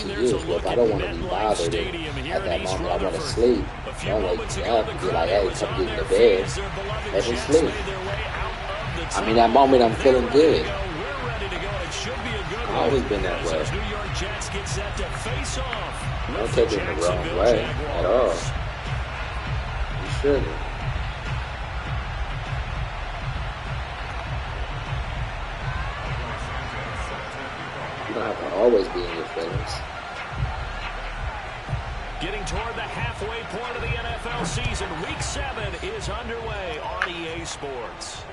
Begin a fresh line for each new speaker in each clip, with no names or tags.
to you. So if I don't want to be bothered at that moment, I want to sleep. Don't wake me up and be like, hey, come get in the bed. Let me sleep. I mean, that moment I'm feeling good. I've always been that way. Don't take it the wrong way at all. You shouldn't. You don't have to always be in your feelings.
Getting toward the halfway point of the NFL season, Week 7 is underway on EA Sports.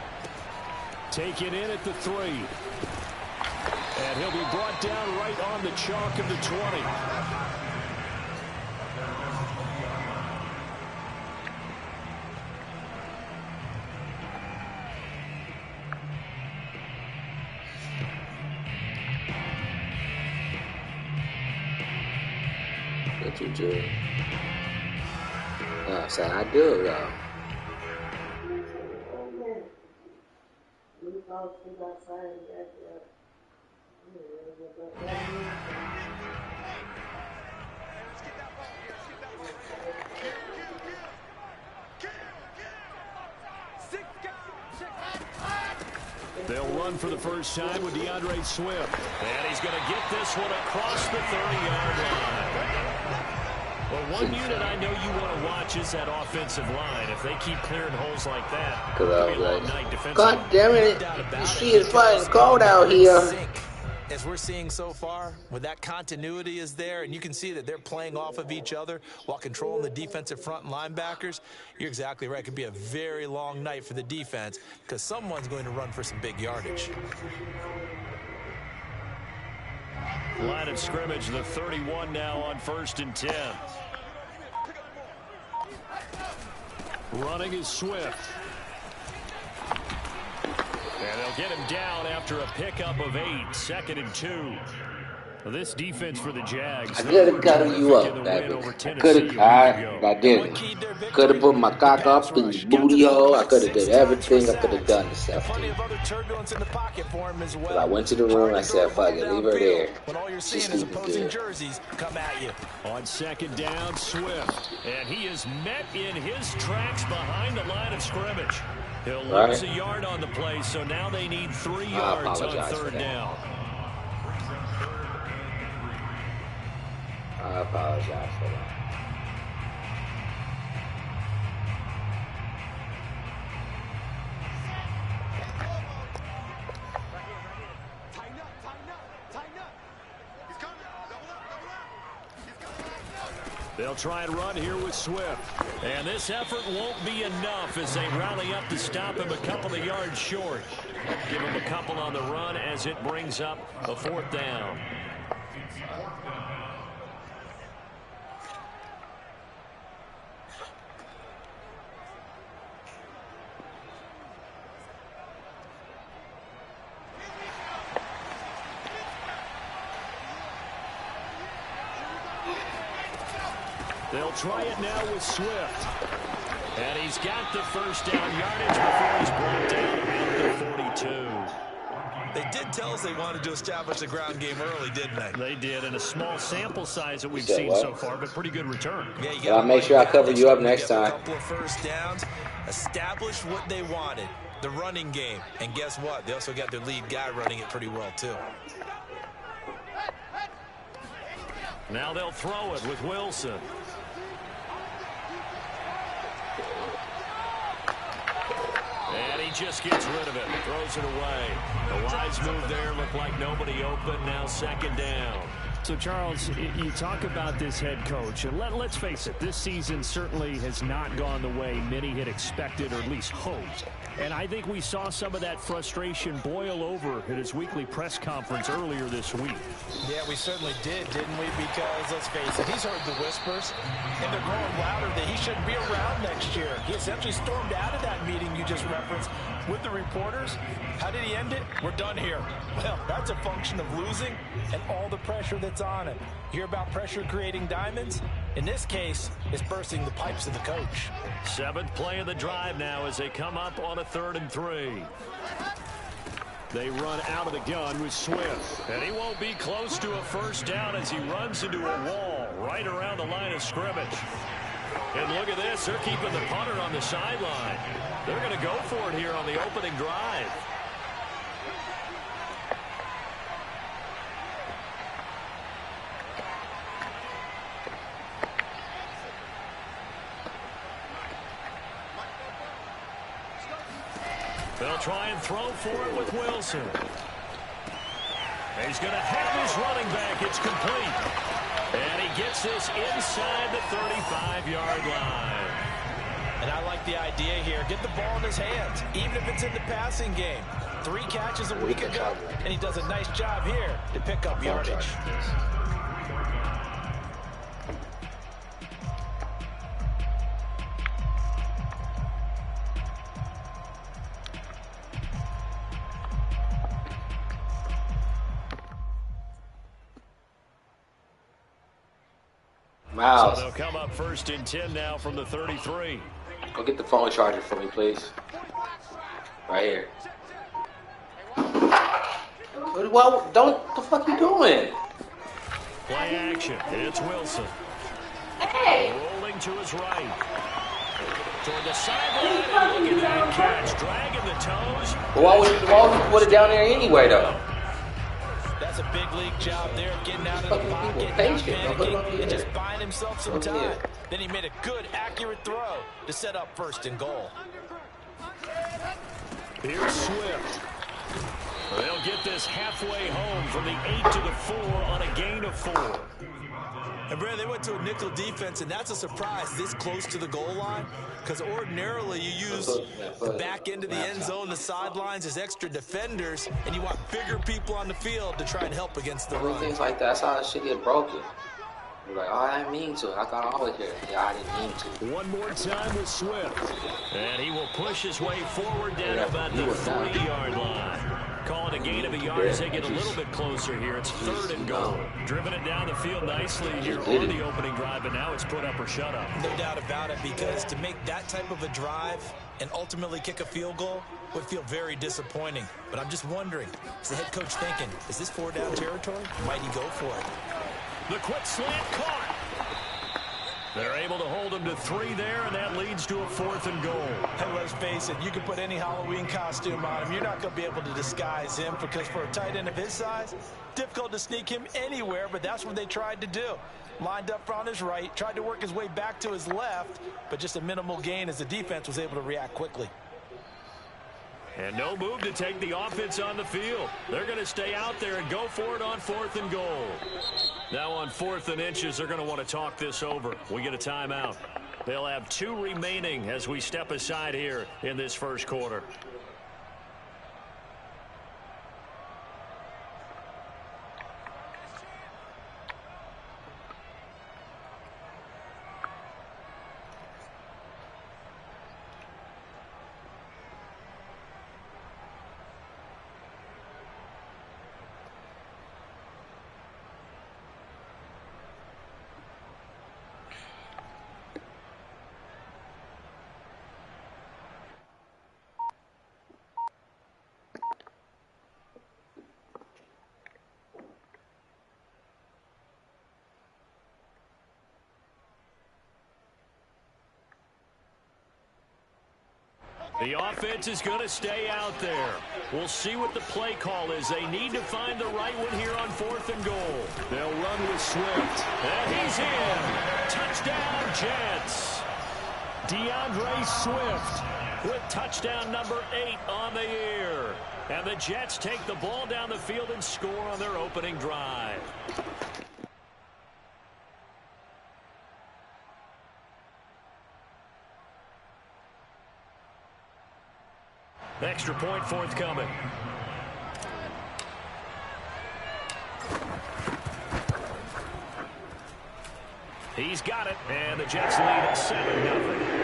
Taken in at the 3. And he'll be brought down right on the chalk of the 20.
What you do? Oh, so I do though.
They'll run for the first time with DeAndre Swift. And he's going to get this one across the 30-yard line. Well, one unit I know you want to watch is that offensive line. If they keep clearing holes like that, it'll be a long night defensively.
God damn it. You see it's fucking cold out here.
As we're seeing so far, where that continuity is there, and you can see that they're playing off of each other while controlling the defensive front and linebackers, you're exactly right. It could be a very long night for the defense because someone's going to run for some big yardage.
Line of scrimmage, the 31 now on 1st and 10. Running is Swift. And they'll get him down after a pickup of 8, 2nd and 2. This defense for the Jags.
I could have cut you up, baby. I didn't. Could have put my cock up in your booty hole. I could have did everything I could have done to Stephanie. But I went to the room and I said, fuck it, leave her there. She's sleeping good.
On 2nd down, Swift. And he is met in his tracks behind the line of scrimmage. He'll lose a yard on the play, so now they need 3 yards on 3rd down.
I apologize for that.
They'll try and run here with Swift. And this effort won't be enough as they rally up to stop him a couple of yards short. Give him a couple on the run as it brings up a 4th down. They'll try it now with Swift. And he's got the first down yardage before he's brought down at the 42.
They did tell us they wanted to establish the ground game early, didn't they?
They did, and a small sample size that we've seen so far, but pretty good return.
Yeah, I'll make sure I cover you up next time.
A couple of first downs, established what they wanted, the running game. And guess what? They also got their lead guy running it pretty well, too.
Now they'll throw it with Wilson. And he just gets rid of it, throws it away. The wise move there, looked like nobody open, now 2nd down. So, Charles, you talk about this head coach, and let's face it, this season certainly has not gone the way many had expected or at least hoped. And I think we saw some of that frustration boil over at his weekly press conference earlier this week.
Yeah, we certainly did, didn't we? Because, let's face it, he's heard the whispers, and they're growing louder that he shouldn't be around next year. He essentially stormed out of that meeting you just referenced with the reporters. How did he end it? We're done here. Well, that's a function of losing and all the pressure that's on it. Hear about pressure creating diamonds? In this case, it's bursting the pipes of the coach.
7th play of the drive now as they come up on a 3rd and 3. They run out of the gun with Swift. And he won't be close to a first down as he runs into a wall right around the line of scrimmage. And look at this. They're keeping the punter on the sideline. They're going to go for it here on the opening drive. They'll try and throw for it with Wilson. He's going to have his running back. It's complete. And he gets this inside the 35-yard line.
And I like the idea here. Get the ball in his hands, even if it's in the passing game. 3 catches a week ago, and he does a nice job here to pick up yardage.
So they'll come up 1st and 10 now from the 33.
Go get the phone charger for me, please. Right here. Well, what the fuck you doing?
Play action. It's Wilson.
Hey!
Rolling to his right. Toward the sideline. Look at that catch. Dragging the toes.
Why would you put it down there anyway, though?
That's a big league job there, getting out of the pocket, not panicking, and just buying himself some time. Then he made a good, accurate throw to set up 1st and goal.
Here's Swift. They'll get this halfway home from the 8 to the 4 on a gain of 4.
And, Brad, they went to a nickel defense, and that's a surprise this close to the goal line, because ordinarily you use the back end of the end zone, the sidelines as extra defenders, and you want bigger people on the field to try and help against the run.
Things like that, that's how shit get broken. You're like, oh, I didn't mean to. I got all of here. Yeah, I didn't mean to.
One more time with Swift. And he will push his way forward down about the 3-yard line. Calling a gain of a yard as they get a little bit closer here. It's 3rd and goal. Driven it down the field nicely here on the opening drive, but now it's put up or shut up.
No doubt about it, because to make that type of a drive and ultimately kick a field goal would feel very disappointing. But I'm just wondering, is the head coach thinking, is this 4-down territory? Might he go for it?
The quick slant caught. They're able to hold him to 3 there, and that leads to a 4th and goal.
And let's face it, you can put any Halloween costume on him. You're not going to be able to disguise him, because for a tight end of his size, difficult to sneak him anywhere, but that's what they tried to do. Lined up on his right, tried to work his way back to his left, but just a minimal gain as the defense was able to react quickly.
And no move to take the offense on the field. They're going to stay out there and go for it on 4th and goal. Now on 4th and inches, they're going to want to talk this over. We get a timeout. They'll have 2 remaining as we step aside here in this first quarter. The offense is going to stay out there. We'll see what the play call is. They need to find the right one here on 4th and goal. They'll run with Swift. And he's in. Touchdown, Jets. DeAndre Swift with touchdown number 8 on the year. And the Jets take the ball down the field and score on their opening drive. Extra point forthcoming. He's got it, and the Jets lead at 7-0.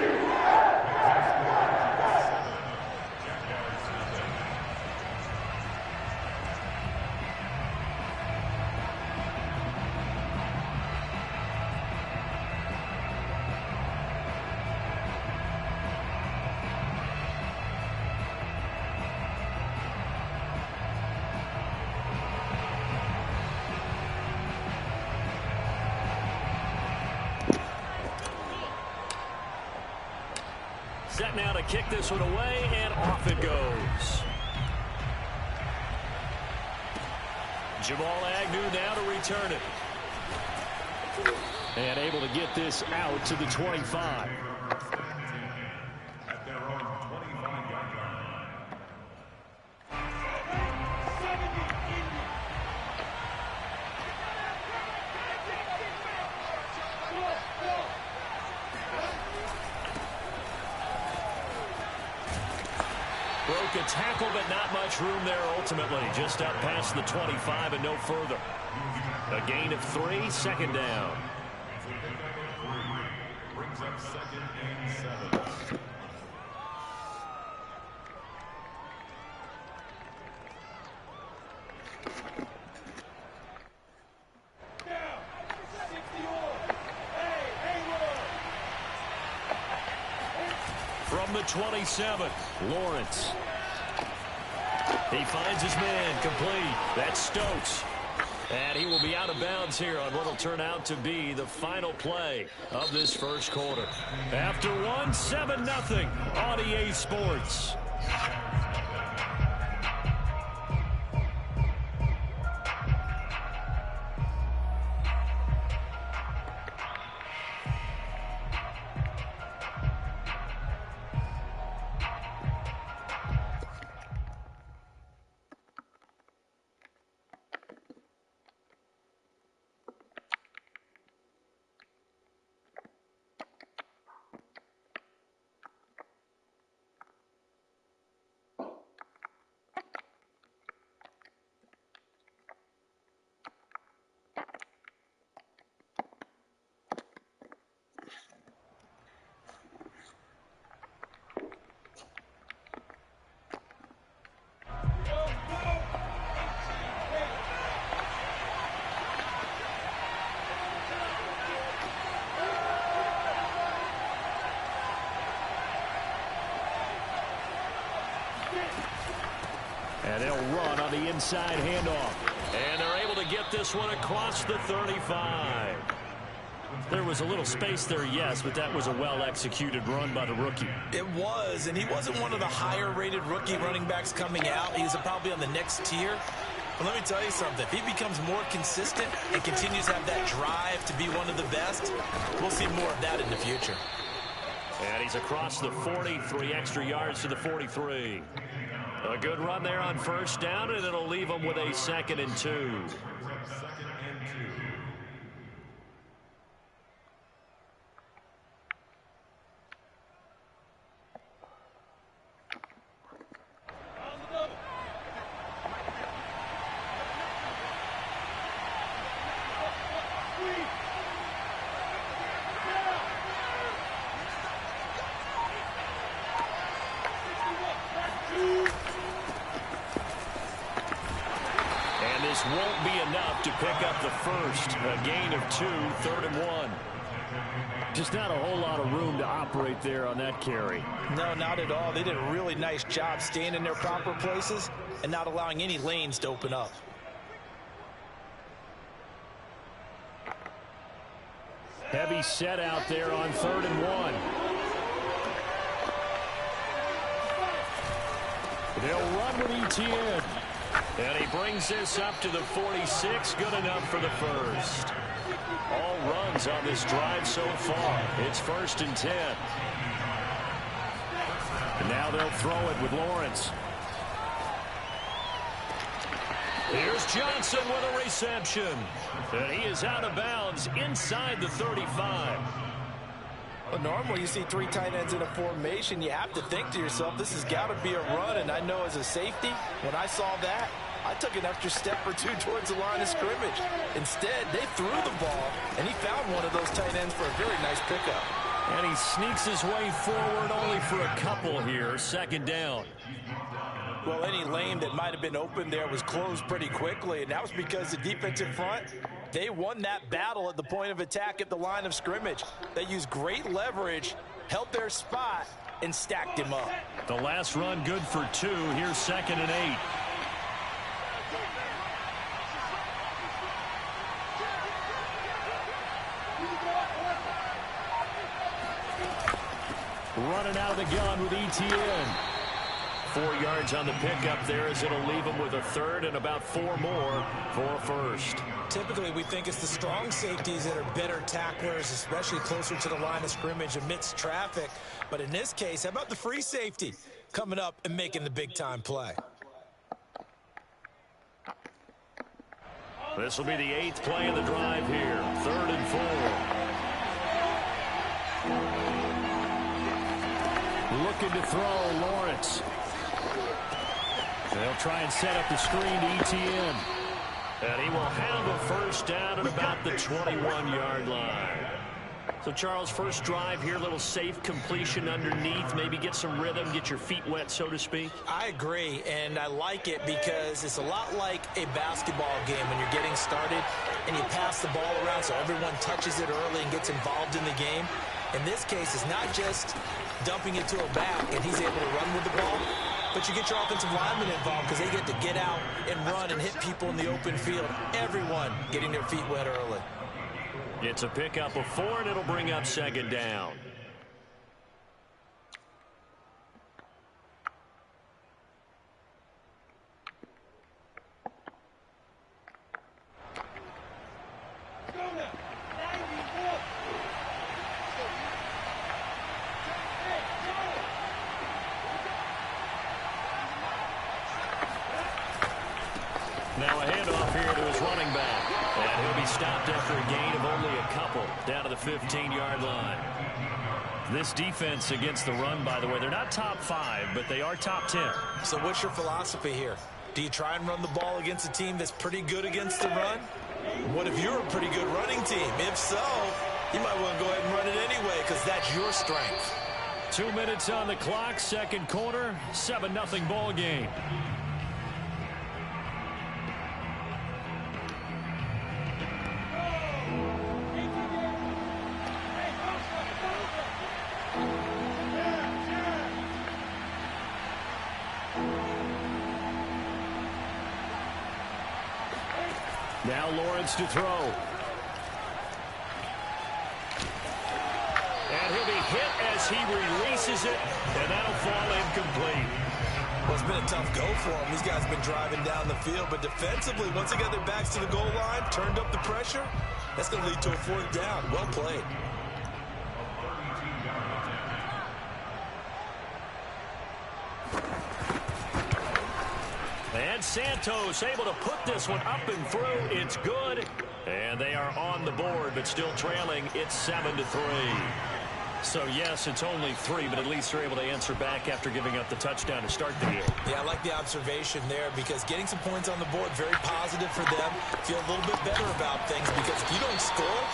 now to kick this one away, and off it goes. Jamal Agnew now to return it. And able to get this out to the 25. Broke a tackle, but not much room there ultimately. Just up past the 25 and no further. A gain of 3, 2nd down. Brings up 2nd and 7. From the 27, Lawrence. He finds his man complete. That's Stokes. And he will be out of bounds here on what will turn out to be the final play of this first quarter. After 1, 7-0 on EA Sports. And they'll run on the inside handoff. And they're able to get this one across the 35. There was a little space there, yes, but that was a well-executed run by the rookie.
It was, and he wasn't one of the higher-rated rookie running backs coming out. He's probably on the next tier. But let me tell you something. If he becomes more consistent and continues to have that drive to be one of the best, we'll see more of that in the future.
And he's across the 40, 3 extra yards to the 43. A good run there on first down, and it'll leave him with a 2nd and 2. Won't be enough to pick up the first. A gain of 2, 3rd and 1. Just not a whole lot of room to operate there on that carry.
No, not at all. They did a really nice job staying in their proper places and not allowing any lanes to open up.
Heavy set out there on 3rd and 1. They'll run with Etienne. And he brings this up to the 46. Good enough for the first. All runs on this drive so far. It's 1st and 10. And now they'll throw it with Lawrence. Here's Johnson with a reception. And he is out of bounds inside the 35.
Well, normally you see 3 tight ends in a formation. You have to think to yourself, this has got to be a run. And I know as a safety, when I saw that, I took an extra step or 2 towards the line of scrimmage. Instead, they threw the ball, and he found one of those tight ends for a very nice pickup.
And he sneaks his way forward only for a couple here. 2nd down.
Well, any lane that might have been open there was closed pretty quickly, and that was because the defensive front, they won that battle at the point of attack at the line of scrimmage. They used great leverage, held their spot, and stacked him up.
The last run good for 2. Here's 2nd and 8. running out of the gun with Etienne. 4 yards on the pickup there as it'll leave him with a third and about 4 more for a first.
Typically, we think it's the strong safeties that are better tacklers, especially closer to the line of scrimmage amidst traffic. But in this case, how about the free safety coming up and making the big-time play?
This will be the 8th play of the drive here. 3rd and 4. Looking to throw, Lawrence. They'll try and set up the screen to Etienne. And he will have a first down at about the 21-yard line. So, Charles, first drive here, little safe completion underneath, maybe get some rhythm, get your feet wet, so to speak.
I agree, and I like it because it's a lot like a basketball game when you're getting started and you pass the ball around so everyone touches it early and gets involved in the game. In this case, it's not just dumping it to a back and he's able to run with the ball, but you get your offensive linemen involved because they get to get out and run and hit people in the open field. Everyone getting their feet wet early.
It's a pickup of 4, and it'll bring up 2nd down. Now a handoff here to his running back. And he'll be stopped after a gain of only a couple down to the 15-yard line. This defense against the run, by the way, they're not top 5, but they are top 10.
So what's your philosophy here? Do you try and run the ball against a team that's pretty good against the run? What if you're a pretty good running team? If so, you might want to go ahead and run it anyway because that's your strength.
2 minutes on the clock, 2nd quarter, 7-0 ball game. Now Lawrence to throw. And he'll be hit as he releases it, and that'll fall incomplete.
Well, it's been a tough go for him. These guys have been driving down the field, but defensively, once they got their backs to the goal line, turned up the pressure, that's going to lead to a 4th down. Well played.
And Santos able to put this one up and through. It's good. And they are on the board, but still trailing. It's 7-3. So, yes, it's only 3, but at least they're able to answer back after giving up the touchdown to start the game.
Yeah, I like the observation there because getting some points on the board, very positive for them. Feel a little bit better about things because if you don't score,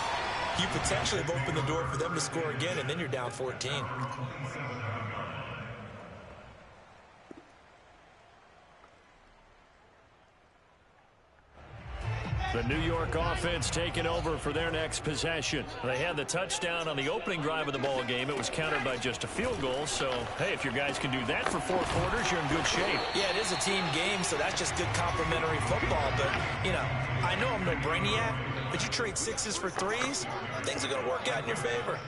you potentially have opened the door for them to score again, and then you're down 14.
The New York offense taking over for their next possession. They had the touchdown on the opening drive of the ball game. It was countered by just a field goal. So, hey, if your guys can do that for 4 quarters, you're in good shape.
Yeah, it is a team game, so that's just good complementary football. But, you know, I know I'm no brainiac, but you trade 6s for 3s, things are going to work out in your favor.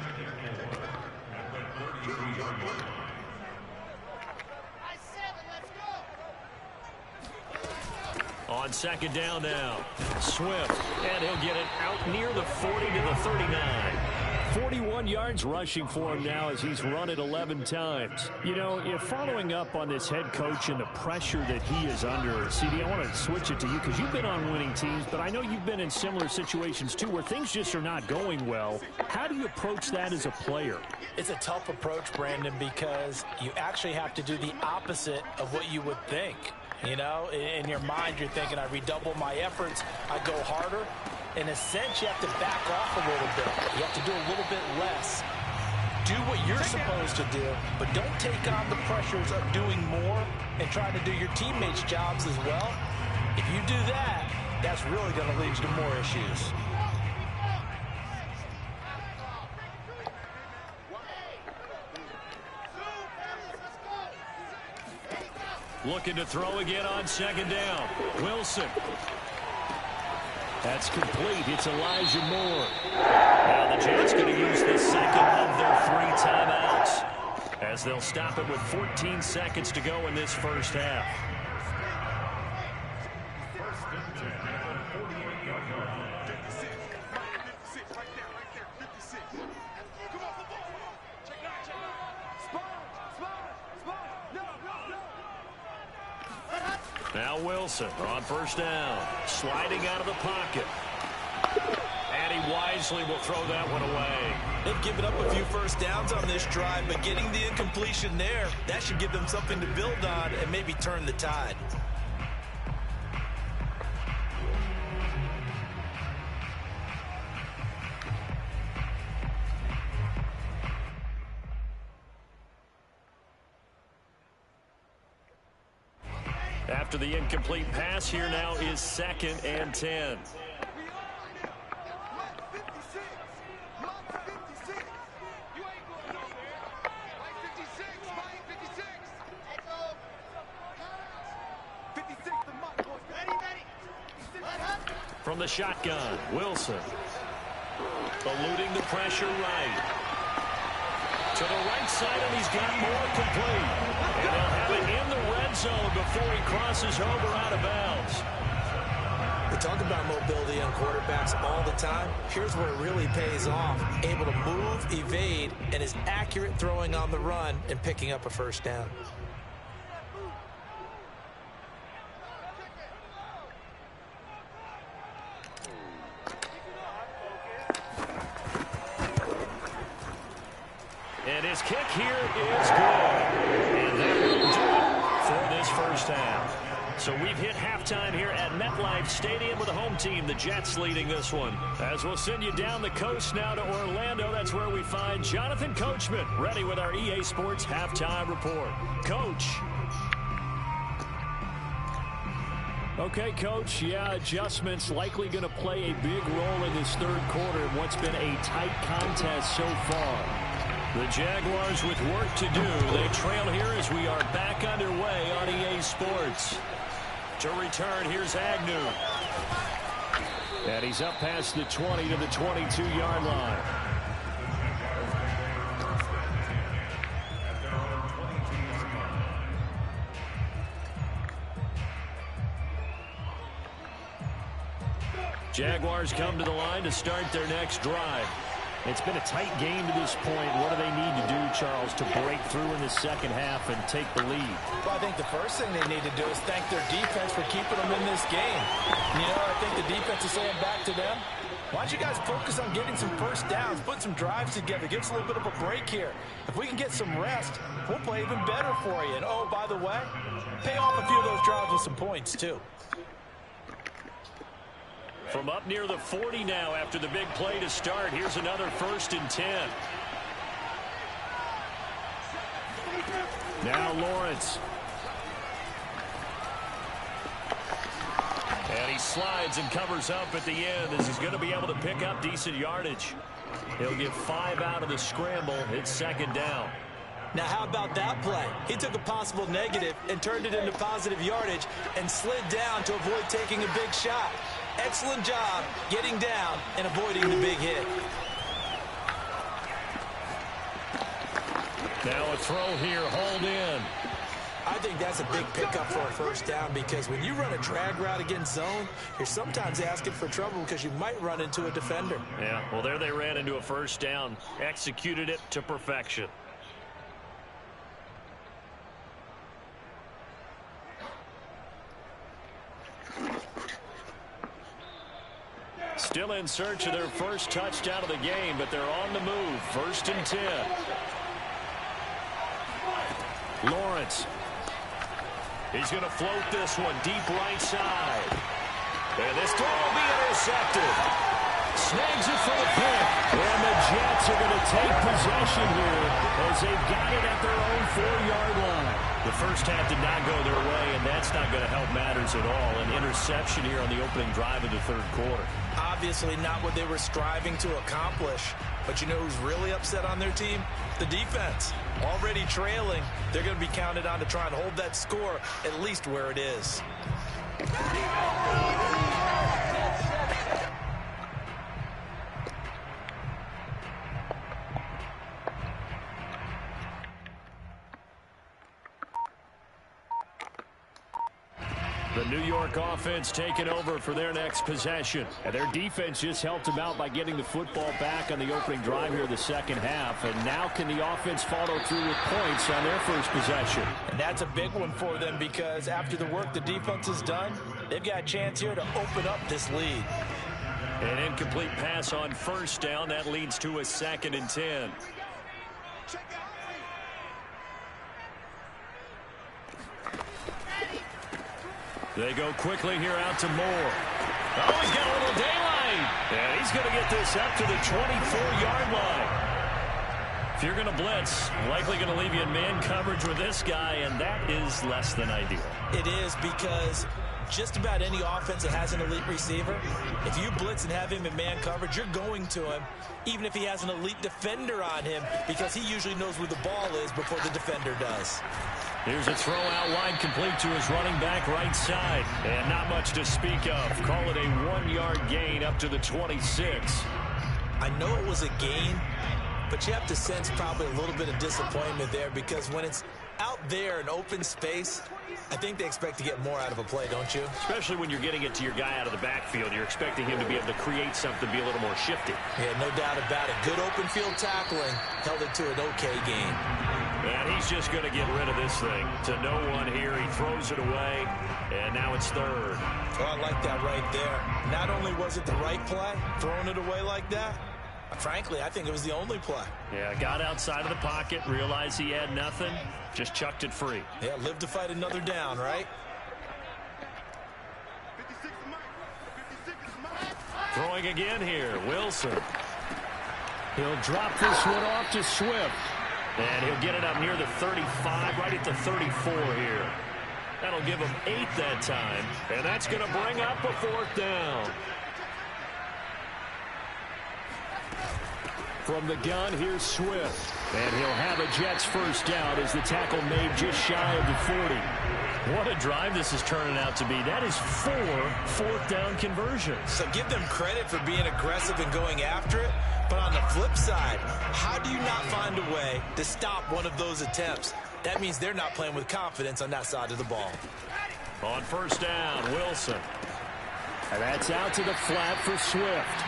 On 2nd down now, Swift, and he'll get it out near the 40 to the 39. 41 yards rushing for him now as he's run it 11 times. You know, if following up on this head coach and the pressure that he is under, CD, I want to switch it to you because you've been on winning teams, but I know you've been in similar situations too where things just are not going well. How do you approach that as a player?
It's a tough approach, Brandon, because you actually have to do the opposite of what you would think. You know, in your mind, you're thinking, I redouble my efforts, I go harder. In a sense, you have to back off a little bit. You have to do a little bit less. Do what you're supposed to do, but don't take on the pressures of doing more and trying to do your teammates' jobs as well. If you do that, that's really going to lead to more issues.
Looking to throw again on 2nd down. Wilson. That's complete. It's Elijah Moore. Now the Jets going to use the second of their 3 timeouts. as they'll stop it with 14 seconds to go in this first half. Now Wilson on first down, sliding out of the pocket. And he wisely will throw that one away.
They've given up a few first downs on this drive, but getting the incompletion there, that should give them something to build on and maybe turn the tide.
After the incomplete pass, here now is 2nd and 10. From the shotgun, Wilson. Eluding the pressure right. To the right side, and he's got more complete. And they'll have it in the red zone before he crosses over out of bounds.
We talk about mobility on quarterbacks all the time. Here's where it really pays off. Able to move, evade, and is accurate throwing on the run and picking up a first down.
And his kick here is good. And that will do it for this first half. So we've hit halftime here at MetLife Stadium with the home team, the Jets, leading this one. As we'll send you down the coast now to Orlando, that's where we find Jonathan Coachman, ready with our EA Sports halftime report. Coach. Okay, Coach, yeah, adjustments likely going to play a big role in this third quarter in what's been a tight contest so far. The Jaguars with work to do. They trail here as we are back underway on EA Sports. To return, here's Agnew. And he's up past the 20 to the 22-yard line. Jaguars come to the line to start their next drive. It's been a tight game to this point. What do they need to do, Charles, to break through in the second half and take the lead?
Well, I think the first thing they need to do is thank their defense for keeping them in this game. You know, I think the defense is saying back to them, why don't you guys focus on getting some first downs, put some drives together, give us a little bit of a break here. If we can get some rest, we'll play even better for you. And, oh, by the way, pay off a few of those drives with some points, too.
From up near the 40 now after the big play to start. Here's another 1st and 10. Now Lawrence. And he slides and covers up at the end as he's going to be able to pick up decent yardage. He'll get 5 out of the scramble. It's 2nd down.
Now, how about that play? He took a possible negative and turned it into positive yardage and slid down to avoid taking a big shot. Excellent job getting down and avoiding the big hit.
Now a throw here, hold in.
I think that's a big pickup for a first down because when you run a drag route against zone, you're sometimes asking for trouble because you might run into a defender.
Yeah, well, there they ran into a first down, executed it to perfection. Still in search of their first touchdown of the game, but they're on the move. 1st and 10. Lawrence. He's going to float this one deep right side. And this throw will be intercepted. Snags it for the pick. And the Jets are going to take possession here as they've got it at their own 4-yard line. The first half did not go their way, and that's not going to help matters at all. An interception here on the opening drive of the third quarter.
Obviously not what they were striving to accomplish. But you know who's really upset on their team? The defense. Already trailing. They're going to be counted on to try and hold that score at least where it is.
The New York offense taking over for their next possession. And their defense just helped them out by getting the football back on the opening drive here in the second half. And now can the offense follow through with points on their first possession?
And that's a big one for them because after the work the defense has done, they've got a chance here to open up this lead.
An incomplete pass on first down. That leads to a 2nd and 10. They go quickly here out to Moore. Oh, he's got a little daylight. And he's going to get this up to the 24-yard line. If you're going to blitz, likely going to leave you in man coverage with this guy, and that is less than ideal.
It is because just about any offense that has an elite receiver, if you blitz and have him in man coverage, you're going to him, even if he has an elite defender on him, because he usually knows where the ball is before the defender does.
Here's a throw out wide, complete to his running back right side. And not much to speak of. Call it a 1-yard gain up to the 26.
I know it was a gain, but you have to sense probably a little bit of disappointment there because when it's out there in open space, I think they expect to get more out of a play, don't you?
Especially when you're getting it to your guy out of the backfield. You're expecting him to be able to create something, be a little more shifty.
Yeah, no doubt about it. Good open field tackling held it to an okay game.
And he's just going to get rid of this thing to no one here. He throws it away, and now it's 3rd.
Oh, I like that right there. Not only was it the right play, throwing it away like that, frankly, I think it was the only play.
Yeah, got outside of the pocket, realized he had nothing, just chucked it free.
Yeah, live to fight another down, right?
Throwing again here, Wilson. He'll drop this one off to Swift. And he'll get it up near the 35, right at the 34 here. That'll give him 8 that time. And that's going to bring up a 4th down. From the gun, here's Swift. And he'll have a Jets first down as the tackle made just shy of the 40. What a drive this is turning out to be. That is 4 4th down conversions.
So give them credit for being aggressive and going after it. But on the flip side, how do you not find a way to stop one of those attempts? That means they're not playing with confidence on that side of the ball.
On first down, Wilson. And that's out to the flat for Swift.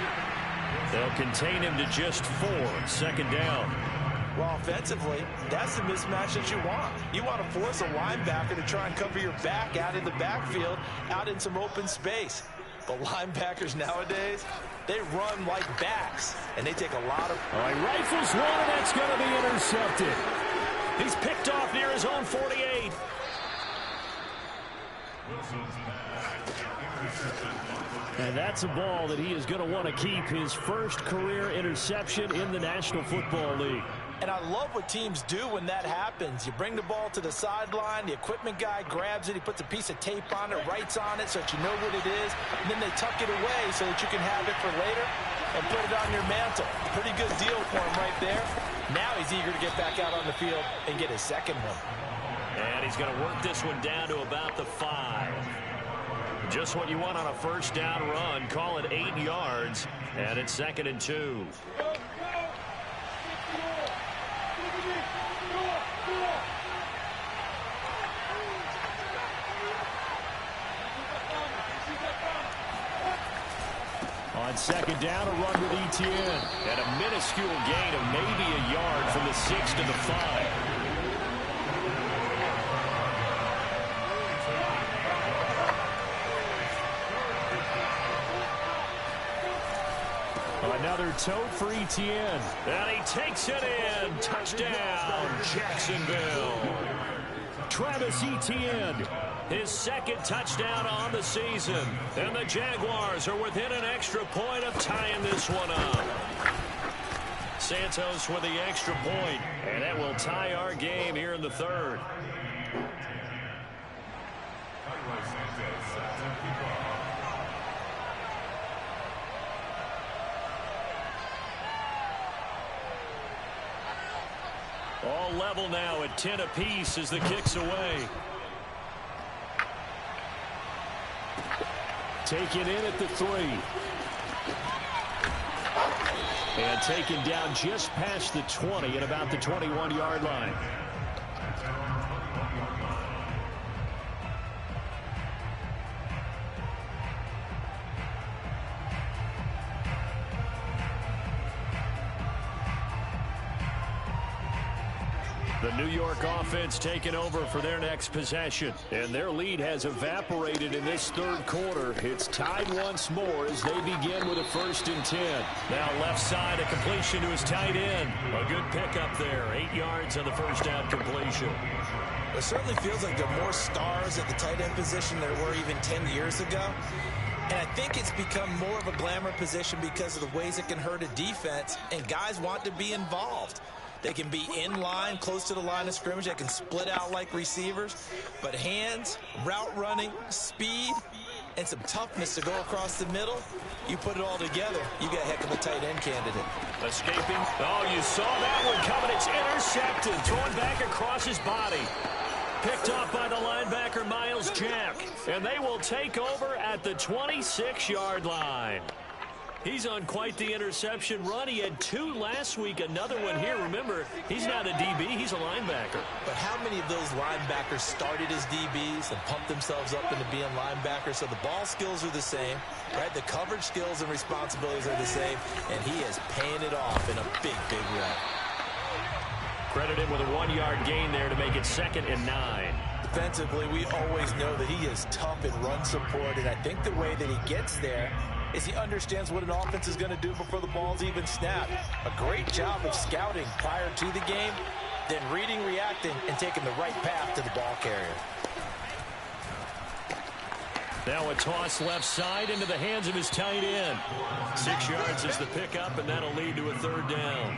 They'll contain him to just 4, 2nd down.
Well, offensively, that's the mismatch that you want. You want to force a linebacker to try and cover your back out in the backfield, out in some open space. But linebackers nowadays, they run like backs, and they take a lot of...
All right, rifles one, and that's going to be intercepted. He's picked off near his own 48. And that's a ball that he is going to want to keep, his first career interception in the National Football League.
And I love what teams do when that happens. You bring the ball to the sideline, the equipment guy grabs it, he puts a piece of tape on it, writes on it so that you know what it is, and then they tuck it away so that you can have it for later and put it on your mantle. Pretty good deal for him right there. Now he's eager to get back out on the field and get his second one.
And he's going to work this one down to about the 5. Just what you want on a first down run. Call it 8 yards, and it's 2nd and 2. On 2nd down, a run with Etienne. And a minuscule gain of maybe a yard from the 6 to the 5. Another tote for Etienne. And he takes it in. Touchdown, Jacksonville. Travis Etienne, his 2nd touchdown on the season. And the Jaguars are within an extra point of tying this one up. Santos with the extra point, and that will tie our game here in the 3rd. All level now at 10 apiece as the kick's away. Taken in at the 3. And taken down just past the 20 at about the 21-yard line. The New York offense taking over for their next possession. And their lead has evaporated in this third quarter. It's tied once more as they begin with a 1st and 10. Now left side, a completion to his tight end. A good pickup there. 8 yards on the first down completion.
It certainly feels like there are more stars at the tight end position than there were even 10 years ago. And I think it's become more of a glamour position because of the ways it can hurt a defense, and guys want to be involved. They can be in line, close to the line of scrimmage. They can split out like receivers. But hands, route running, speed, and some toughness to go across the middle, you put it all together, you got a heck of a tight end candidate.
Escaping. Oh, you saw that one coming. It's intercepted. Thrown back across his body. Picked off by the linebacker, Myles Jack. And they will take over at the 26-yard line. He's on quite the interception run. He had 2 last week, another one here. Remember, he's not a DB, he's a linebacker.
But how many of those linebackers started as DBs and pumped themselves up into being linebackers? So the ball skills are the same, right? The coverage skills and responsibilities are the same, and he is paying it off in a big, big way.
Credit him with a 1-yard gain there to make it 2nd and 9.
Defensively, we always know that he is tough in run support, and I think the way that he gets there is he understands what an offense is going to do before the ball's even snapped. A great job of scouting prior to the game, then reading, reacting, and taking the right path to the ball carrier.
Now a toss left side into the hands of his tight end. 6 yards is the pickup, and that'll lead to a 3rd down.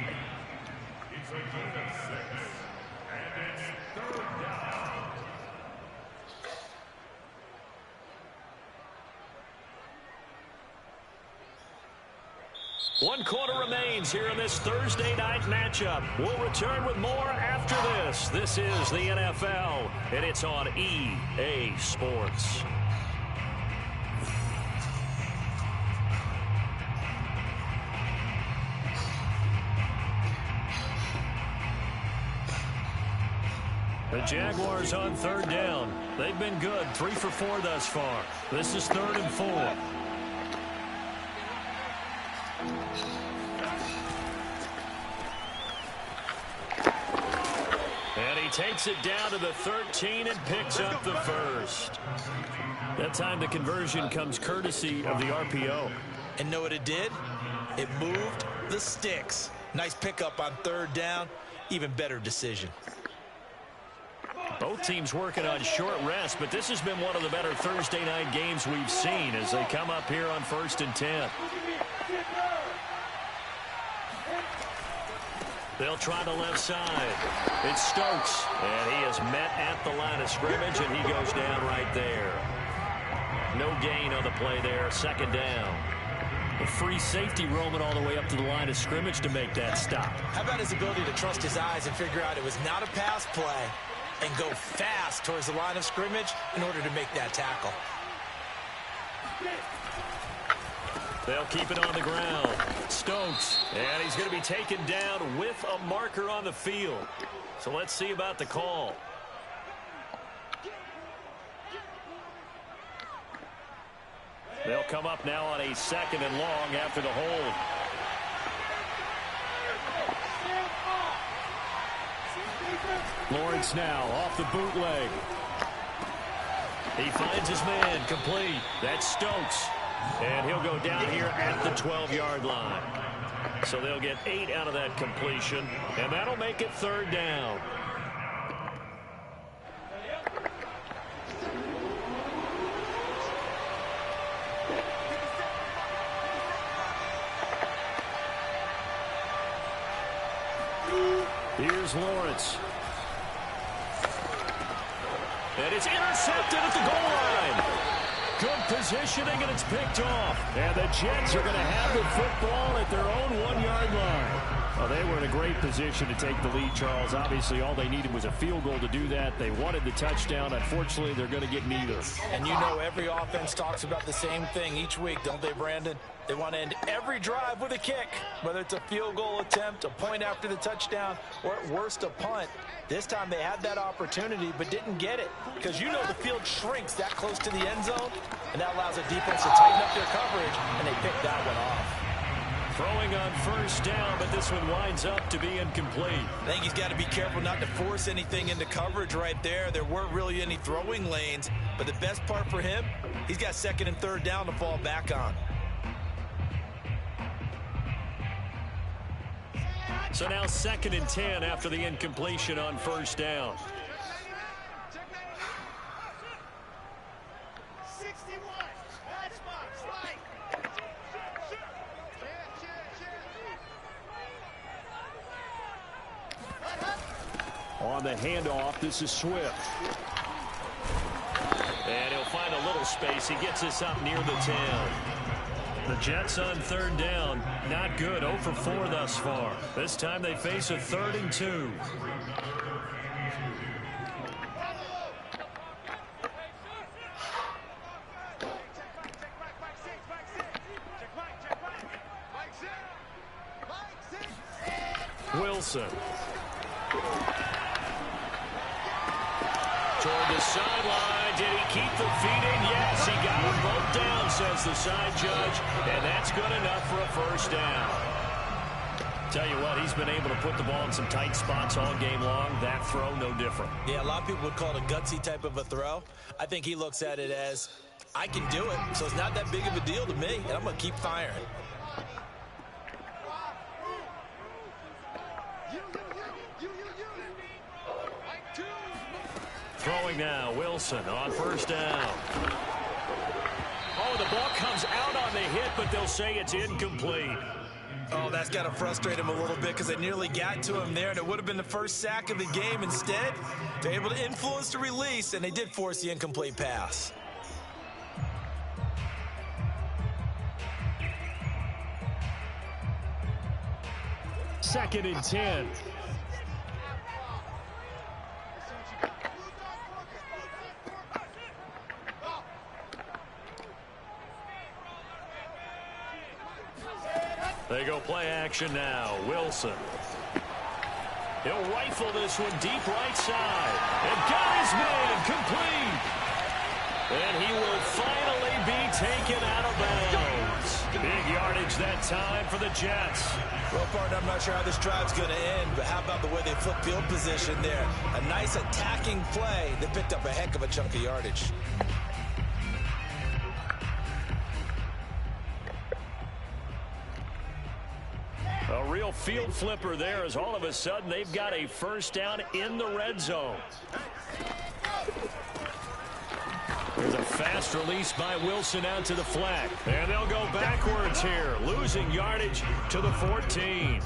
One quarter remains here in this Thursday night matchup. We'll return with more after this. This is the NFL, and it's on EA Sports. The Jaguars on 3rd down. They've been good, 3 for 4 thus far. This is 3rd and 4. And he takes it down to the 13 and picks up the 1st. That time the conversion comes courtesy of the RPO.
And know what it did? It moved the sticks. Nice pickup on 3rd down. Even better decision.
Both teams working on short rest, but this has been one of the better Thursday night games we've seen as they come up here on 1st and 10. They'll try the left side. It's Stokes, and he is met at the line of scrimmage, and he goes down right there. No gain on the play there, 2nd down. A free safety roaming all the way up to the line of scrimmage to make that stop.
How about his ability to trust his eyes and figure out it was not a pass play and go fast towards the line of scrimmage in order to make that tackle.
They'll keep it on the ground. Stokes, and he's going to be taken down with a marker on the field. So let's see about the call. They'll come up now on a 2nd and long after the hold. Lawrence now off the bootleg. He finds his man complete. That's Stokes. And he'll go down here at the 12-yard line. So they'll get 8 out of that completion. And that'll make it 3rd down. Here's Lawrence. And it's intercepted at the goal line. Good positioning, and it's picked off. And the Jets are going to have the football at their own 1-yard line. Well, they were in a great position to take the lead, Charles. Obviously, all they needed was a field goal to do that. They wanted the touchdown. Unfortunately, they're going to get neither.
And you know every offense talks about the same thing each week, don't they, Brandon? They want to end every drive with a kick, whether it's a field goal attempt, a point after the touchdown, or at worst a punt. This time they had that opportunity but didn't get it because you know the field shrinks that close to the end zone, and that allows a defense to tighten up their coverage, and they picked that one off.
Throwing on first down, but this one winds up to be incomplete.
I think he's got to be careful not to force anything into coverage right there. There weren't really any throwing lanes, but the best part for him, he's got second and third down to fall back on.
So now 2nd and 10 after the incompletion on first down. On the handoff, this is Swift. And he'll find a little space. He gets us up near the 10. The Jets on third down. Not good. 0 for 4 thus far. This time they face a 3rd and 2. Wilson. Toward the sideline. Did he keep the feet in? Yes, he got them both down, says the side judge. And that's good enough for a first down. Tell you what, he's been able to put the ball in some tight spots all game long. That throw, no different.
Yeah, a lot of people would call it a gutsy type of a throw. I think he looks at it as, I can do it, so it's not that big of a deal to me, and I'm going to keep firing.
Throwing now, Wilson on first down. Oh, the ball comes out on the hit, but they'll say it's incomplete.
Oh, that's got to frustrate him a little bit because they nearly got to him there, and it would have been the first sack of the game. Instead, they're able to influence the release, and they did force the incomplete pass.
Second and 10. They go play action now. Wilson. He'll rifle this one deep right side. And got his man complete. And he will finally be taken out of bounds. Big yardage that time for the Jets.
Well, partner, I'm not sure how this drive's going to end, but how about the way they flip field position there? A nice attacking play that picked up a heck of a chunk of yardage.
A real field flipper there as all of a sudden they've got a first down in the red zone. There's a fast release by Wilson out to the flat. And they'll go backwards here, losing yardage to the 14.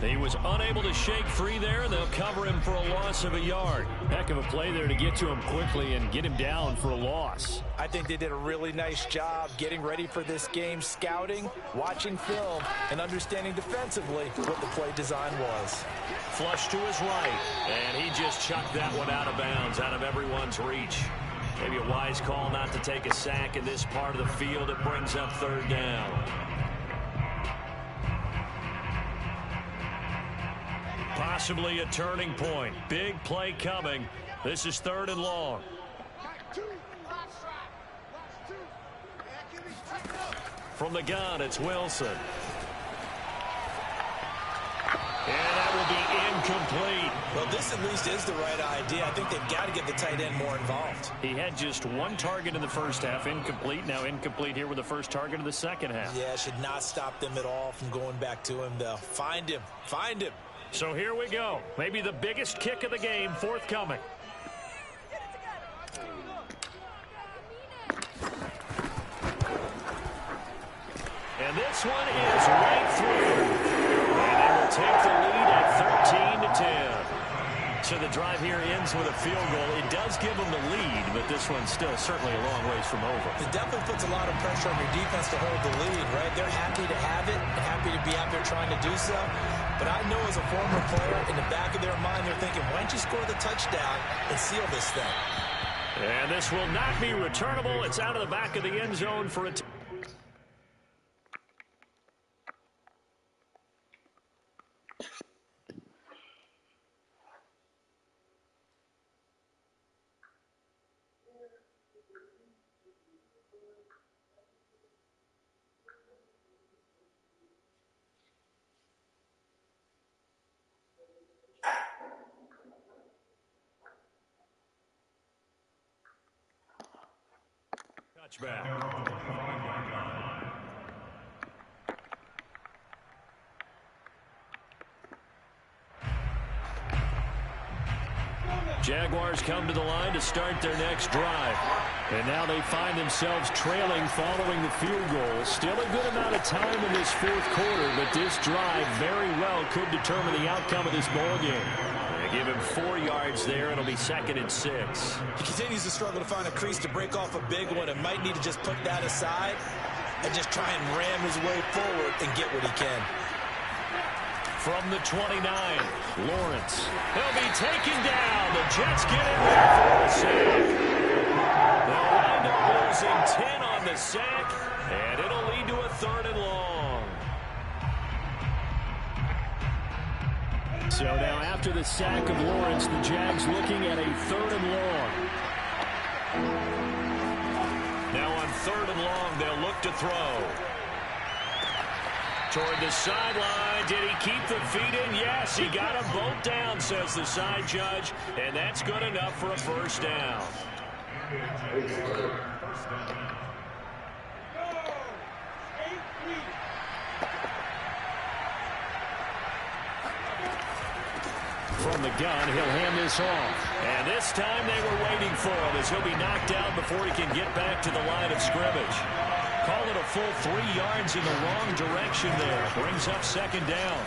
He was unable to shake free there, and they'll cover him for a loss of a yard. Heck of a play there to get to him quickly and get him down for a loss.
I think they did a really nice job getting ready for this game, scouting, watching film, and understanding defensively what the play design was.
Flush to his right, and he just chucked that one out of bounds, out of everyone's reach. Maybe a wise call not to take a sack in this part of the field. It brings up third down. Possibly a turning point. Big play coming. This is 3rd and long. From the gun, it's Wilson. And that will be incomplete.
Well, this at least is the right idea. I think they've got to get the tight end more involved.
He had just one target in the first half, incomplete. Now incomplete here with the first target of the second half.
Yeah, should not stop them at all from going back to him, though. Find him. Find him.
So here we go. Maybe the biggest kick of the game forthcoming. And this one is right through. And they will take the lead at 13-10. So the drive here ends with a field goal. It does give them the lead, but this one's still certainly a long ways from over.
It definitely puts a lot of pressure on your defense to hold the lead, right? They're happy to have it and happy to be out there trying to do so. But I know as a former player, in the back of their mind, they're thinking, why don't you score the touchdown and seal this thing?
And this will not be returnable. It's out of the back of the end zone for a touchback. Jaguars come to the line to start their next drive. And now they find themselves trailing following the field goal. Still a good amount of time in this fourth quarter, but this drive very well could determine the outcome of this ball game. They give him 4 yards there. It'll be 2nd and 6.
He continues to struggle to find a crease to break off a big one and might need to just put that aside and just try and ram his way forward and get what he can.
From the 29, Lawrence. He'll be taken down. The Jets get in there for a sack. They'll wind up losing 10 on the sack, and it'll lead to a 3rd and long. So now after the sack of Lawrence, the Jags looking at a 3rd and long. Now on 3rd and long, they'll look to throw. Toward the sideline. Did he keep the feet in? Yes, he got them both down, says the side judge, and that's good enough for a 1st down. From the gun, he'll hand this off. And this time they were waiting for him as he'll be knocked down before he can get back to the line of scrimmage. Call it a full 3 yards in the wrong direction there. Brings up 2nd down.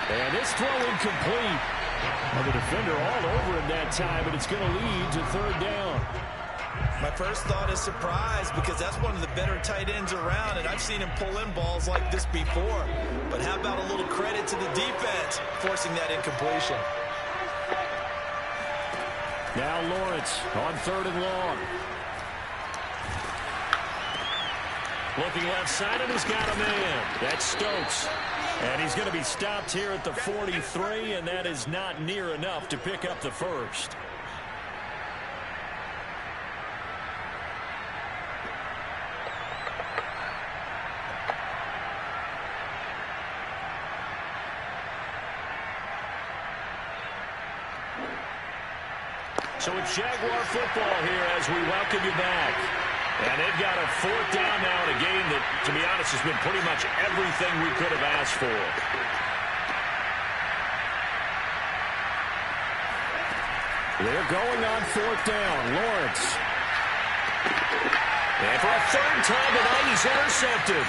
And this throw incomplete. Well, the defender all over him that time, but it's going to lead to 3rd down.
My first thought is surprise because that's one of the better tight ends around, and I've seen him pull in balls like this before. But how about a little credit to the defense forcing that incompletion?
Now Lawrence on 3rd and long. Looking left side, and he's got a man. That's Stokes. And he's going to be stopped here at the 43, and that is not near enough to pick up the 1st. So it's Jaguar football here as we welcome you back. And they've got a 4th down now in a game that, to be honest, has been pretty much everything we could have asked for. They're going on 4th down. Lawrence. And for a 3rd time tonight, he's intercepted.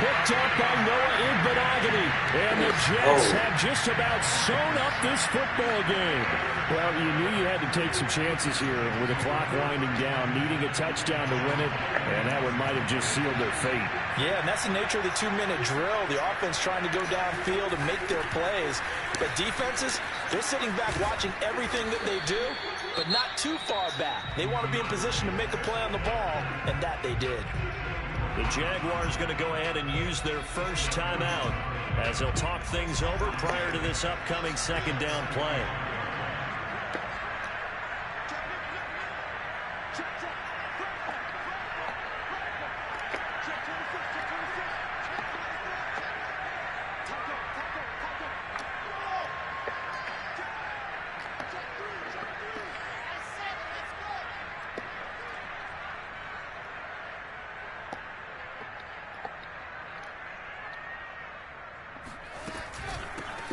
Picked up by Noah Igbinoghene. And the Jets have just about sewn up this football game. Well, you knew you had to take some chances here with the clock winding down, needing a touchdown to win it, and that one might have just sealed their fate.
Yeah, and that's the nature of the 2-minute drill. The offense trying to go downfield and make their plays. But defenses, they're sitting back watching everything that they do, but not too far back. They want to be in position to make a play on the ball, and that they did.
The Jaguars going to go ahead and use their first timeout as they'll talk things over prior to this upcoming 2nd down play.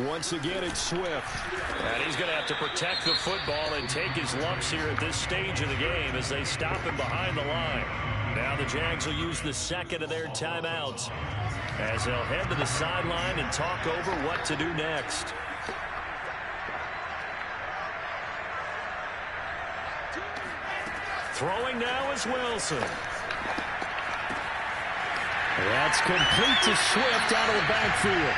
Once again, it's Swift. And he's going to have to protect the football and take his lumps here at this stage of the game as they stop him behind the line. Now the Jags will use the 2nd of their timeouts as they'll head to the sideline and talk over what to do next. Throwing now is Wilson. That's complete to Swift out of the backfield.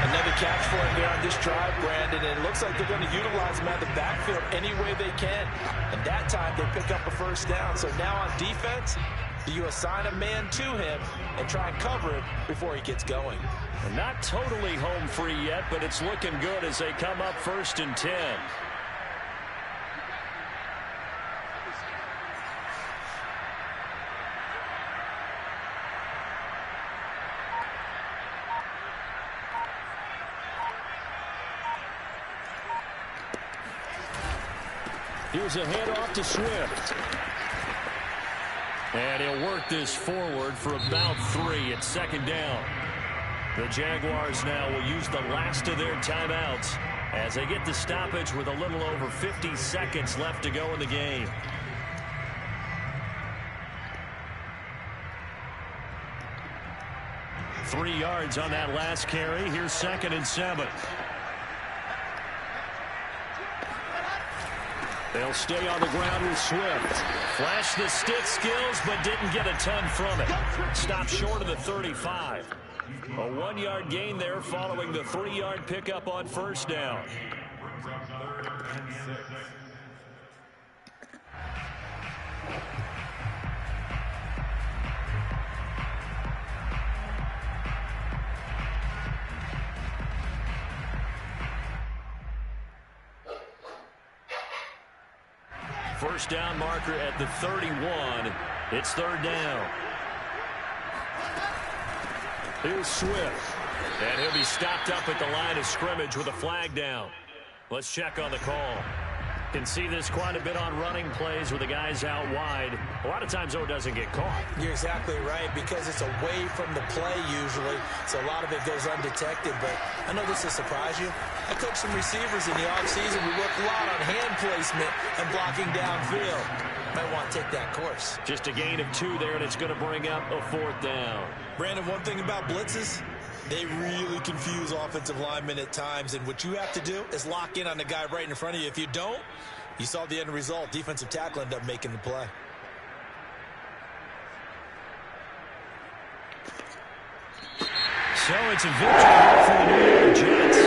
Another catch for him there on this drive, Brandon, and it looks like they're going to utilize him out of the backfield any way they can. And that time they pick up a 1st down. So now on defense, you assign a man to him and try and cover him before he gets going.
And not totally home free yet, but it's looking good as they come up 1st and 10. Here's a handoff to Swift. And he'll work this forward for about 3 at second down. The Jaguars now will use the last of their timeouts as they get the stoppage with a little over 50 seconds left to go in the game. Three yards on that last carry. Here's 2nd and 7. They'll stay on the ground with Swift. Flashed the stick skills, but didn't get a ton from it. Stopped short of the 35. A 1-yard gain there following the 3-yard pickup on first down. First down marker at the 31. It's 3rd down. Here's Swift. And he'll be stopped up at the line of scrimmage with a flag down. Let's check on the call. Can see this quite a bit on running plays with the guys out wide. A lot of times, though, it doesn't get caught.
You're exactly right, because it's away from the play usually, so a lot of it goes undetected. But I know this will surprise you. I coached some receivers in the offseason. We work a lot on hand placement and blocking downfield. Might want to take that course.
Just a gain of 2 there, and it's going to bring up a 4th down.
Brandon, one thing about blitzes, they really confuse offensive linemen at times, and what you have to do is lock in on the guy right in front of you. If you don't, you saw the end result. Defensive tackle ended up making the play.
So it's a victory for the New York Jets.